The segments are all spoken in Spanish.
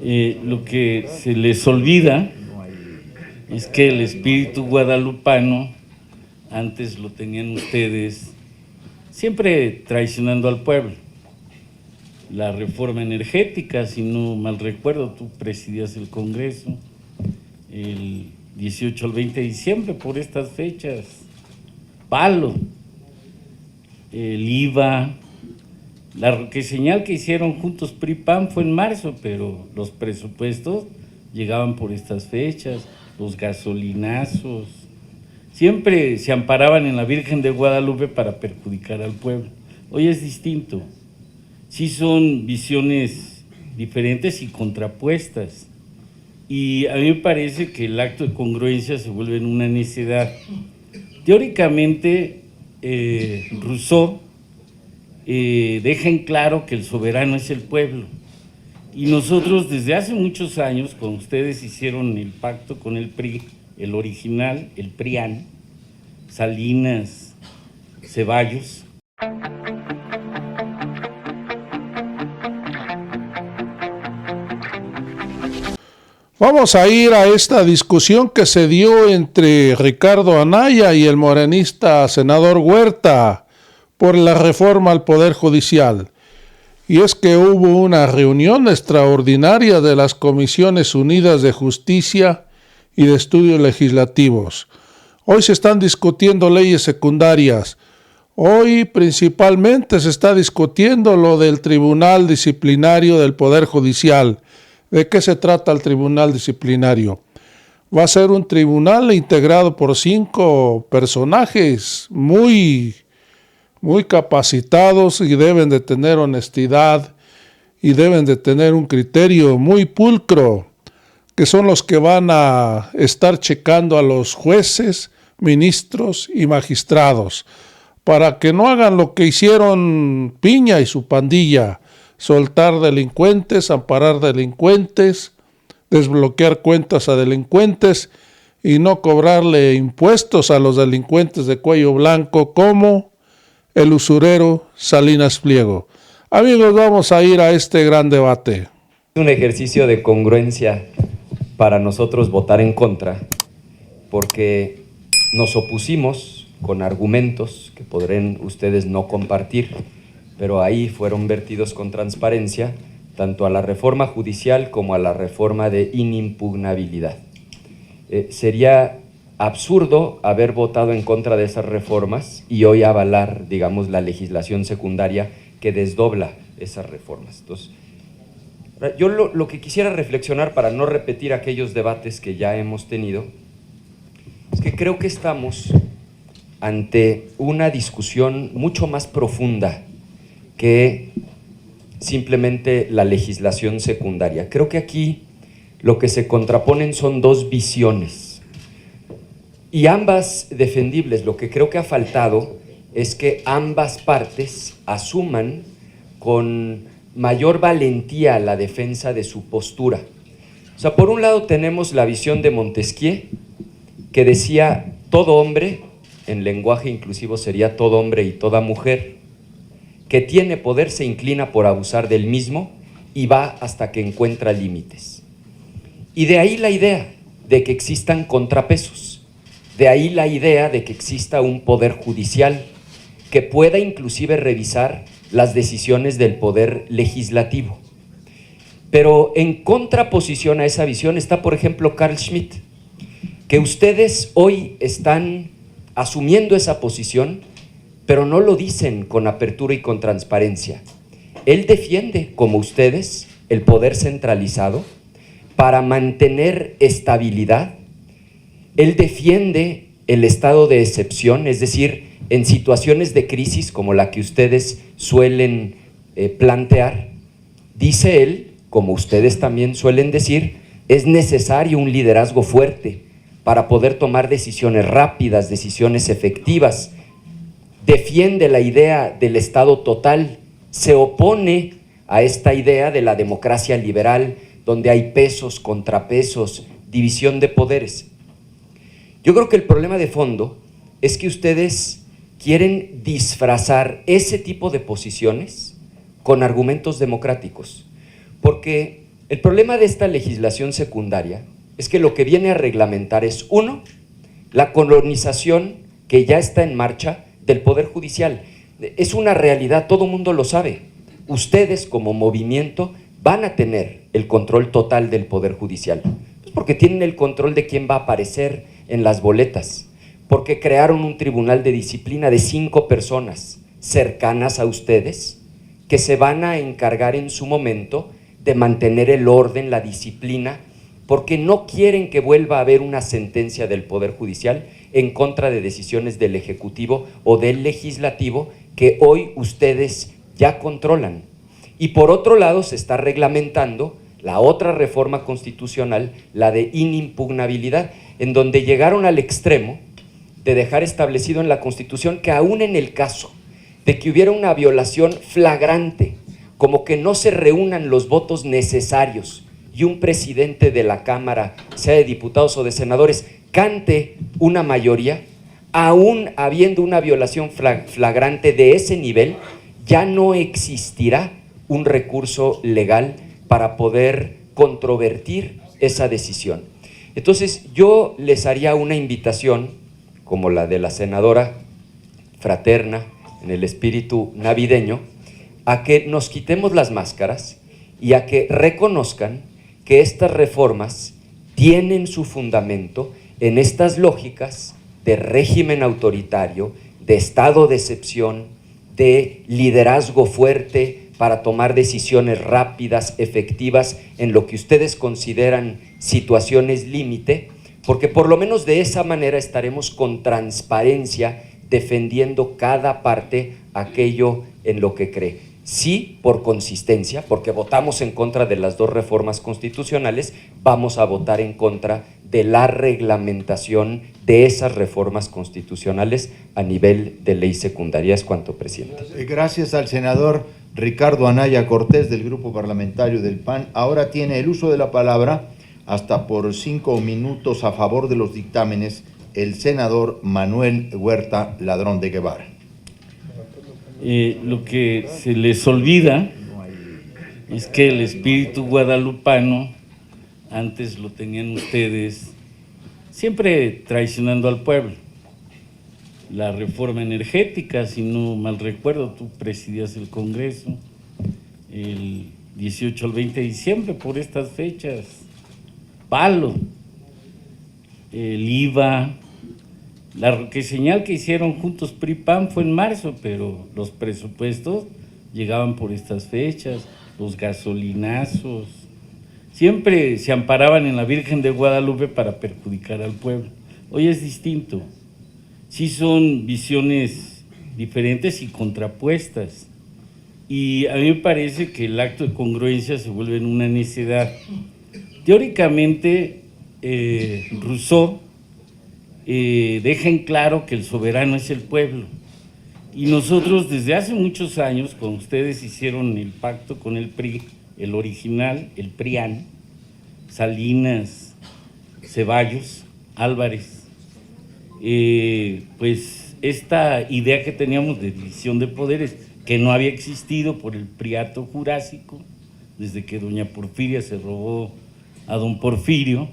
Lo que se les olvida es que el espíritu guadalupano antes lo tenían ustedes siempre traicionando al pueblo. La reforma energética, si no mal recuerdo, tú presidías el Congreso el 18 al 20 de diciembre por estas fechas. Palo, el IVA, la señal que hicieron juntos PRI-PAN fue en marzo, pero los presupuestos llegaban por estas fechas, los gasolinazos, siempre se amparaban en la Virgen de Guadalupe para perjudicar al pueblo. Hoy es distinto, sí son visiones diferentes y contrapuestas, y a mí me parece que el acto de congruencia se vuelve en una necedad. Teóricamente, Rousseau deja en claro que el soberano es el pueblo, y nosotros desde hace muchos años, cuando ustedes hicieron el pacto con el PRI, el original, el PRIAN, Salinas, Ceballos. Vamos a ir a esta discusión que se dio entre Ricardo Anaya y el morenista senador Huerta por la reforma al Poder Judicial. Y es que hubo una reunión extraordinaria de las Comisiones Unidas de Justicia y de Estudios Legislativos. Hoy se están discutiendo leyes secundarias. Hoy principalmente se está discutiendo lo del Tribunal Disciplinario del Poder Judicial. ¿De qué se trata el Tribunal Disciplinario? Va a ser un tribunal integrado por 5 personajes muy capacitados y deben de tener honestidad y deben de tener un criterio muy pulcro, que son los que van a estar checando a los jueces, ministros y magistrados, para que no hagan lo que hicieron Piña y su pandilla: soltar delincuentes, amparar delincuentes, desbloquear cuentas a delincuentes y no cobrarle impuestos a los delincuentes de cuello blanco como el usurero Salinas Pliego. Amigos, vamos a ir a este gran debate. Un ejercicio de congruencia para nosotros votar en contra, porque nos opusimos con argumentos que podrán ustedes no compartir, pero ahí fueron vertidos con transparencia, tanto a la reforma judicial como a la reforma de inimpugnabilidad. Sería absurdo haber votado en contra de esas reformas y hoy avalar, digamos, la legislación secundaria que desdobla esas reformas. Entonces, yo lo que quisiera reflexionar, para no repetir aquellos debates que ya hemos tenido, es que creo que estamos ante una discusión mucho más profunda que simplemente la legislación secundaria. Creo que aquí lo que se contraponen son 2 visiones, y ambas defendibles. Lo que creo que ha faltado es que ambas partes asuman con mayor valentía la defensa de su postura. O sea, por un lado tenemos la visión de Montesquieu, que decía: todo hombre, en lenguaje inclusivo sería todo hombre y toda mujer, que tiene poder se inclina por abusar del mismo y va hasta que encuentra límites. Y de ahí la idea de que existan contrapesos, de ahí la idea de que exista un poder judicial que pueda inclusive revisar las decisiones del poder legislativo. Pero en contraposición a esa visión está, por ejemplo, Carl Schmitt, que ustedes hoy están asumiendo esa posición, pero no lo dicen con apertura y con transparencia. Él defiende, como ustedes, el poder centralizado para mantener estabilidad. Él defiende el estado de excepción, es decir, en situaciones de crisis como la que ustedes suelen plantear, dice él, como ustedes también suelen decir, es necesario un liderazgo fuerte para poder tomar decisiones rápidas, decisiones efectivas. Defiende la idea del Estado total, se opone a esta idea de la democracia liberal, donde hay pesos, contrapesos, división de poderes. Yo creo que el problema de fondo es que ustedes quieren disfrazar ese tipo de posiciones con argumentos democráticos, porque El problema de esta legislación secundaria es que lo que viene a reglamentar es, uno, la colonización que ya está en marcha del Poder Judicial. Es una realidad, todo mundo lo sabe. Ustedes como movimiento van a tener el control total del Poder Judicial, pues porque tienen el control de quién va a aparecer en las boletas, porque crearon un tribunal de disciplina de 5 personas cercanas a ustedes que se van a encargar en su momento de mantener el orden, la disciplina, porque no quieren que vuelva a haber una sentencia del Poder Judicial en contra de decisiones del Ejecutivo o del Legislativo que hoy ustedes ya controlan. Y por otro lado se está reglamentando la otra reforma constitucional, la de inimpugnabilidad, en donde llegaron al extremo de dejar establecido en la Constitución que aún en el caso de que hubiera una violación flagrante, como que no se reúnan los votos necesarios y un presidente de la Cámara, sea de diputados o de senadores, cante una mayoría, aún habiendo una violación flagrante de ese nivel, ya no existirá un recurso legal para poder controvertir esa decisión. Entonces yo les haría una invitación, como la de la senadora, fraterna, en el espíritu navideño, a que nos quitemos las máscaras y a que reconozcan que estas reformas tienen su fundamento en estas lógicas de régimen autoritario, de estado de excepción, de liderazgo fuerte para tomar decisiones rápidas, efectivas, en lo que ustedes consideran situaciones límite, porque por lo menos de esa manera estaremos con transparencia defendiendo cada parte aquello en lo que cree. Sí, por consistencia, porque votamos en contra de las 2 reformas constitucionales, vamos a votar en contra de la reglamentación de esas reformas constitucionales a nivel de ley secundaria. Es cuanto, presidente. Gracias al senador Ricardo Anaya Cortés del Grupo Parlamentario del PAN. Ahora tiene el uso de la palabra, hasta por 5 minutos a favor de los dictámenes, el senador Manuel Huerta Ladrón de Guevara. Lo que se les olvida es que el espíritu guadalupano, antes lo tenían ustedes, siempre traicionando al pueblo. La reforma energética, si no mal recuerdo, tú presidías el Congreso, el 18 al 20 de diciembre, por estas fechas, palo, el IVA. La señal que hicieron juntos PRI-PAN fue en marzo, pero los presupuestos llegaban por estas fechas, los gasolinazos, siempre se amparaban en la Virgen de Guadalupe para perjudicar al pueblo. Hoy es distinto, sí son visiones diferentes y contrapuestas, y a mí me parece que el acto de congruencia se vuelve en una necedad. Teóricamente, Rousseau deja en claro que el soberano es el pueblo, y nosotros desde hace muchos años, cuando ustedes hicieron el pacto con el PRI, el original, el PRIAN, Salinas, Ceballos, Álvarez, pues esta idea que teníamos de división de poderes, que no había existido por el Priato Jurásico, desde que doña Porfiria se robó a don Porfirio,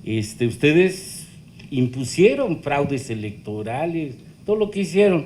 ustedes impusieron fraudes electorales, todo lo que hicieron.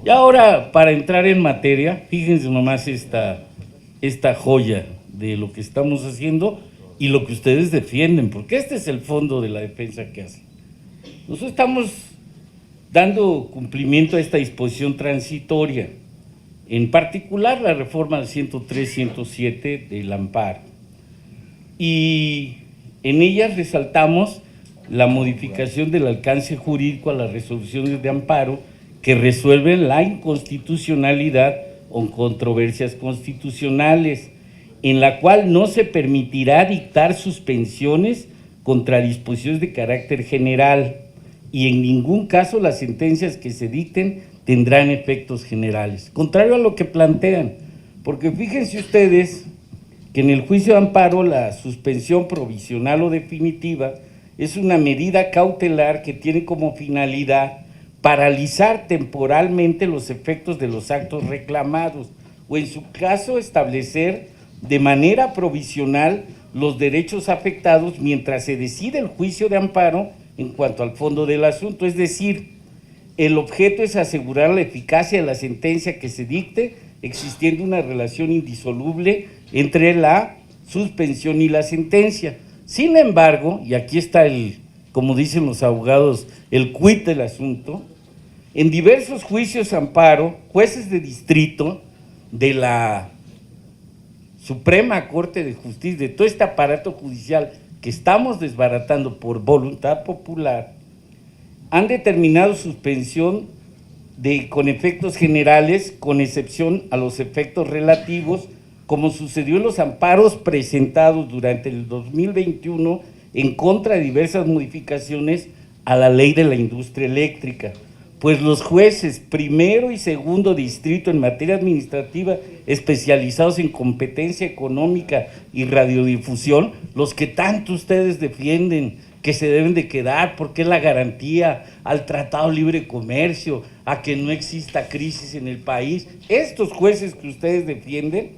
Y ahora, para entrar en materia, fíjense nomás esta joya de lo que estamos haciendo y lo que ustedes defienden, porque este es el fondo de la defensa que hacen. Nosotros estamos dando cumplimiento a esta disposición transitoria, en particular la reforma del 103-107 del amparo, y en ellas resaltamos la modificación del alcance jurídico a las resoluciones de amparo que resuelven la inconstitucionalidad o controversias constitucionales, en la cual no se permitirá dictar suspensiones contra disposiciones de carácter general, y en ningún caso las sentencias que se dicten tendrán efectos generales, contrario a lo que plantean, porque fíjense ustedes que en el juicio de amparo la suspensión provisional o definitiva es una medida cautelar que tiene como finalidad paralizar temporalmente los efectos de los actos reclamados, o en su caso establecer de manera provisional los derechos afectados mientras se decide el juicio de amparo en cuanto al fondo del asunto. Es decir, el objeto es asegurar la eficacia de la sentencia que se dicte, existiendo una relación indisoluble entre la suspensión y la sentencia. Sin embargo, y aquí está como dicen los abogados, el quid del asunto, en diversos juicios amparo, jueces de distrito de la Suprema Corte de Justicia, de todo este aparato judicial que estamos desbaratando por voluntad popular, han determinado suspensión con efectos generales, con excepción a los efectos relativos, como sucedió en los amparos presentados durante el 2021 en contra de diversas modificaciones a la ley de la industria eléctrica, pues los jueces primero y segundo distrito en materia administrativa especializados en competencia económica y radiodifusión, los que tanto ustedes defienden que se deben de quedar porque es la garantía al Tratado de Libre Comercio, a que no exista crisis en el país, estos jueces que ustedes defienden,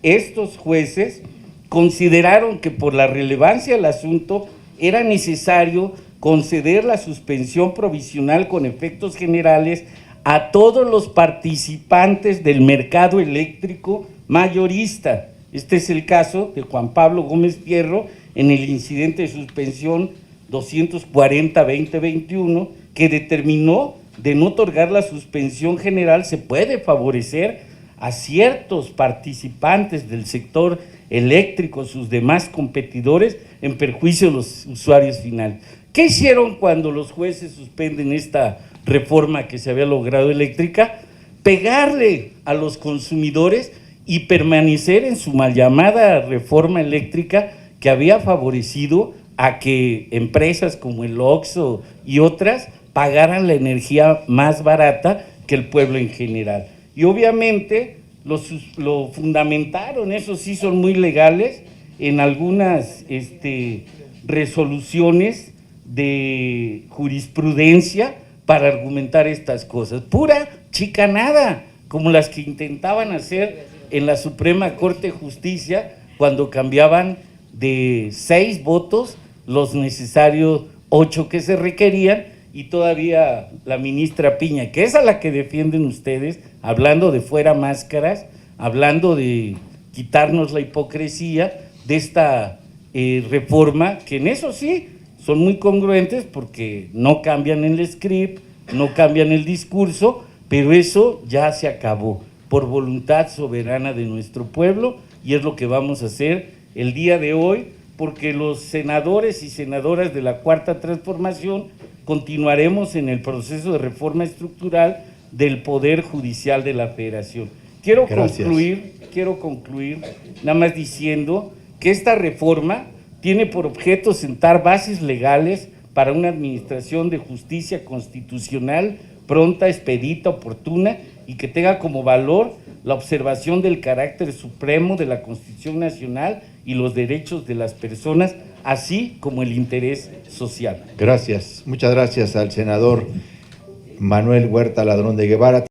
estos jueces consideraron que por la relevancia del asunto era necesario conceder la suspensión provisional con efectos generales a todos los participantes del mercado eléctrico mayorista. Este es el caso de Juan Pablo Gómez Fierro en el incidente de suspensión 240-2021, que determinó de no otorgar la suspensión general. Se puede favorecer a ciertos participantes del sector eléctrico, sus demás competidores, en perjuicio de los usuarios finales. ¿Qué hicieron cuando los jueces suspenden esta reforma que se había logrado eléctrica? Pegarle a los consumidores y permanecer en su mal llamada reforma eléctrica que había favorecido a que empresas como el Oxxo y otras pagaran la energía más barata que el pueblo en general. Y obviamente lo fundamentaron, esos sí son muy legales, en algunas resoluciones de jurisprudencia para argumentar estas cosas. Pura chicanada, como las que intentaban hacer en la Suprema Corte de Justicia cuando cambiaban de 6 votos los necesarios 8 que se requerían, y todavía la ministra Piña, que es a la que defienden ustedes, hablando de fuera máscaras, hablando de quitarnos la hipocresía de esta reforma, que en eso sí son muy congruentes porque no cambian el script, no cambian el discurso, pero eso ya se acabó por voluntad soberana de nuestro pueblo, y es lo que vamos a hacer el día de hoy, porque los senadores y senadoras de la Cuarta Transformación continuaremos en el proceso de reforma estructural del Poder Judicial de la Federación. Quiero concluir nada más diciendo que esta reforma tiene por objeto sentar bases legales para una administración de justicia constitucional pronta, expedita, oportuna, y que tenga como valor la observación del carácter supremo de la Constitución Nacional y los derechos de las personas, así como el interés social. Gracias, muchas gracias al senador Manuel Huerta Ladrón de Guevara.